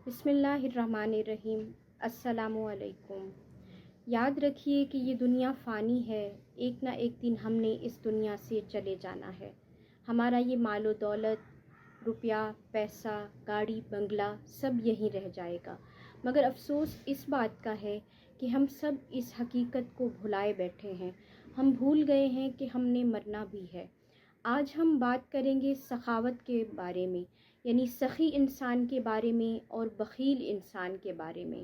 بسم اللہ الرحمن الرحیم۔ السلام علیکم۔ یاد رکھیے کہ یہ دنیا فانی ہے، ایک نہ ایک دن ہم نے اس دنیا سے چلے جانا ہے۔ ہمارا یہ مال و دولت، روپیہ، پیسہ، گاڑی، بنگلہ سب یہیں رہ جائے گا، مگر افسوس اس بات کا ہے کہ ہم سب اس حقیقت کو بھلائے بیٹھے ہیں۔ ہم بھول گئے ہیں کہ ہم نے مرنا بھی ہے۔ آج ہم بات کریں گے سخاوت کے بارے میں، یعنی سخی انسان کے بارے میں اور بخیل انسان کے بارے میں۔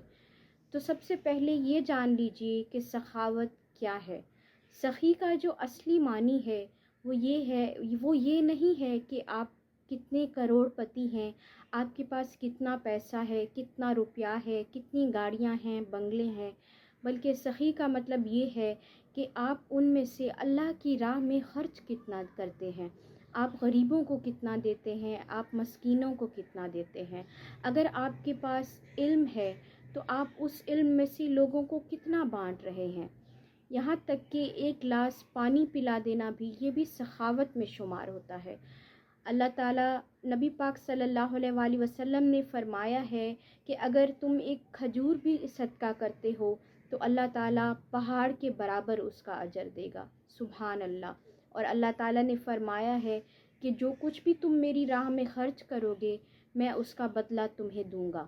تو سب سے پہلے یہ جان لیجئے کہ سخاوت کیا ہے۔ سخی کا جو اصلی معنی ہے وہ یہ نہیں ہے کہ آپ کتنے کروڑ پتی ہیں، آپ کے پاس کتنا پیسہ ہے، کتنا روپیہ ہے، کتنی گاڑیاں ہیں، بنگلے ہیں، بلکہ سخی کا مطلب یہ ہے کہ آپ ان میں سے اللہ کی راہ میں خرچ کتنا کرتے ہیں، آپ غریبوں کو کتنا دیتے ہیں، آپ مسکینوں کو کتنا دیتے ہیں۔ اگر آپ کے پاس علم ہے تو آپ اس علم میں سے لوگوں کو کتنا بانٹ رہے ہیں۔ یہاں تک کہ ایک گلاس پانی پلا دینا بھی یہ بھی سخاوت میں شمار ہوتا ہے۔ اللہ تعالیٰ نبی پاک صلی اللہ علیہ وآلہ وسلم نے فرمایا ہے کہ اگر تم ایک کھجور بھی صدقہ کرتے ہو تو اللہ تعالیٰ پہاڑ کے برابر اس کا اجر دے گا۔ سبحان اللہ۔ اور اللہ تعالیٰ نے فرمایا ہے کہ جو کچھ بھی تم میری راہ میں خرچ کرو گے میں اس کا بدلہ تمہیں دوں گا۔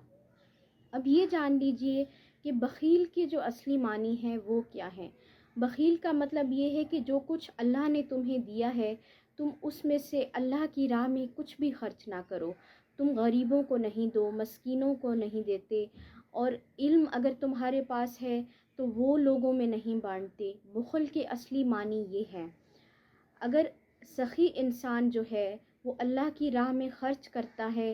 اب یہ جان لیجئے کہ بخیل کے جو اصلی معنی ہیں وہ کیا ہیں۔ بخیل کا مطلب یہ ہے کہ جو کچھ اللہ نے تمہیں دیا ہے تم اس میں سے اللہ کی راہ میں کچھ بھی خرچ نہ کرو، تم غریبوں کو نہیں دو، مسکینوں کو نہیں دیتے، اور علم اگر تمہارے پاس ہے تو وہ لوگوں میں نہیں بانٹتے۔ بخل کے اصلی معنی یہ ہے۔ اگر سخی انسان جو ہے وہ اللہ کی راہ میں خرچ کرتا ہے،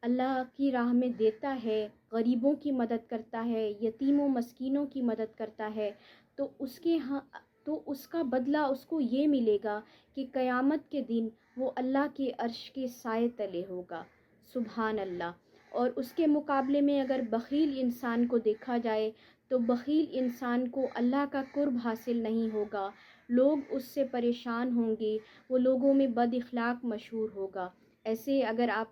اللہ کی راہ میں دیتا ہے، غریبوں کی مدد کرتا ہے، یتیم و مسکینوں کی مدد کرتا ہے، تو اس کا بدلہ اس کو یہ ملے گا کہ قیامت کے دن وہ اللہ کے عرش کے سائے تلے ہوگا۔ سبحان اللہ۔ اور اس کے مقابلے میں اگر بخیل انسان کو دیکھا جائے تو بخیل انسان کو اللہ کا قرب حاصل نہیں ہوگا، لوگ اس سے پریشان ہوں گے، وہ لوگوں میں بد اخلاق مشہور ہوگا۔ ایسے اگر آپ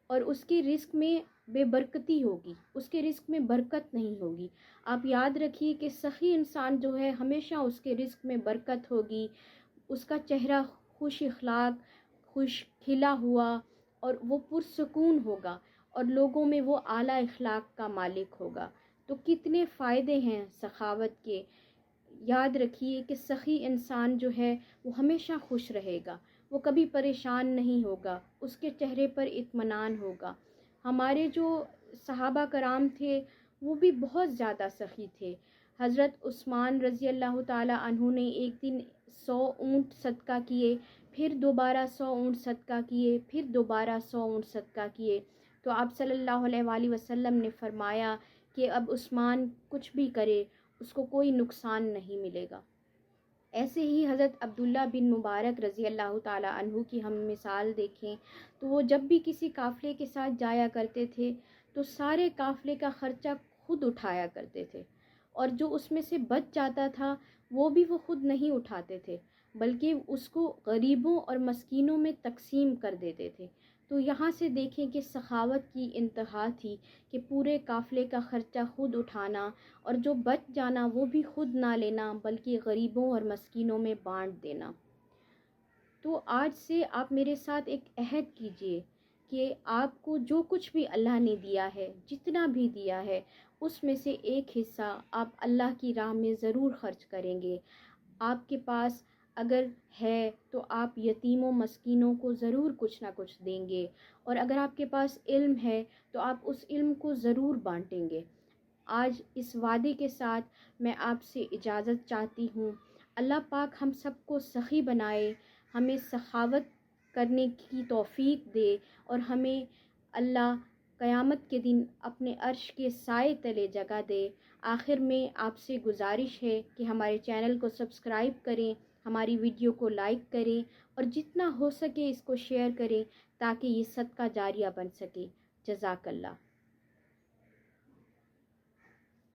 اور اس کے رزق میں بے برکتی ہوگی، اس کے رزق میں برکت نہیں ہوگی۔ آپ یاد رکھیے کہ سخی انسان جو ہے ہمیشہ اس کے رزق میں برکت ہوگی، اس کا چہرہ خوش اخلاق، خوش کھلا ہوا، اور وہ پرسکون ہوگا، اور لوگوں میں وہ اعلیٰ اخلاق کا مالک ہوگا۔ تو کتنے فائدے ہیں سخاوت کے۔ یاد رکھیے کہ سخی انسان جو ہے وہ ہمیشہ خوش رہے گا، وہ کبھی پریشان نہیں ہوگا، اس کے چہرے پر اطمینان ہوگا۔ ہمارے جو صحابہ کرام تھے وہ بھی بہت زیادہ سخی تھے۔ حضرت عثمان رضی اللہ تعالی عنہ نے ایک دن 100 اونٹ صدقہ کیے، پھر دوبارہ 100 اونٹ صدقہ کیے، پھر دوبارہ 100 اونٹ صدقہ کیے، تو آپ صلی اللہ علیہ وآلہ وسلم نے فرمایا کہ اب عثمان کچھ بھی کرے اس کو کوئی نقصان نہیں ملے گا۔ ایسے ہی حضرت عبداللہ بن مبارک رضی اللہ تعالی عنہ کی ہم مثال دیکھیں تو وہ جب بھی کسی قافلے کے ساتھ جایا کرتے تھے تو سارے قافلے کا خرچہ خود اٹھایا کرتے تھے، اور جو اس میں سے بچ جاتا تھا وہ بھی وہ خود نہیں اٹھاتے تھے بلکہ اس کو غریبوں اور مسکینوں میں تقسیم کر دیتے تھے۔ تو یہاں سے دیکھیں کہ سخاوت کی انتہا تھی کہ پورے قافلے کا خرچہ خود اٹھانا، اور جو بچ جانا وہ بھی خود نہ لینا بلکہ غریبوں اور مسکینوں میں بانٹ دینا۔ تو آج سے آپ میرے ساتھ ایک عہد کیجئے کہ آپ کو جو کچھ بھی اللہ نے دیا ہے، جتنا بھی دیا ہے، اس میں سے ایک حصہ آپ اللہ کی راہ میں ضرور خرچ کریں گے۔ آپ کے پاس اگر ہے تو آپ یتیم و مسکینوں کو ضرور کچھ نہ کچھ دیں گے، اور اگر آپ کے پاس علم ہے تو آپ اس علم کو ضرور بانٹیں گے۔ آج اس وعدے کے ساتھ میں آپ سے اجازت چاہتی ہوں۔ اللہ پاک ہم سب کو سخی بنائے، ہمیں سخاوت کرنے کی توفیق دے، اور ہمیں اللہ قیامت کے دن اپنے عرش کے سائے تلے جگہ دے۔ آخر میں آپ سے گزارش ہے کہ ہمارے چینل کو سبسکرائب کریں، ہماری ویڈیو کو لائک کریں، اور جتنا ہو سکے اس کو شیئر کریں تاکہ یہ صدقہ جاریہ بن سکے۔ جزاک اللہ۔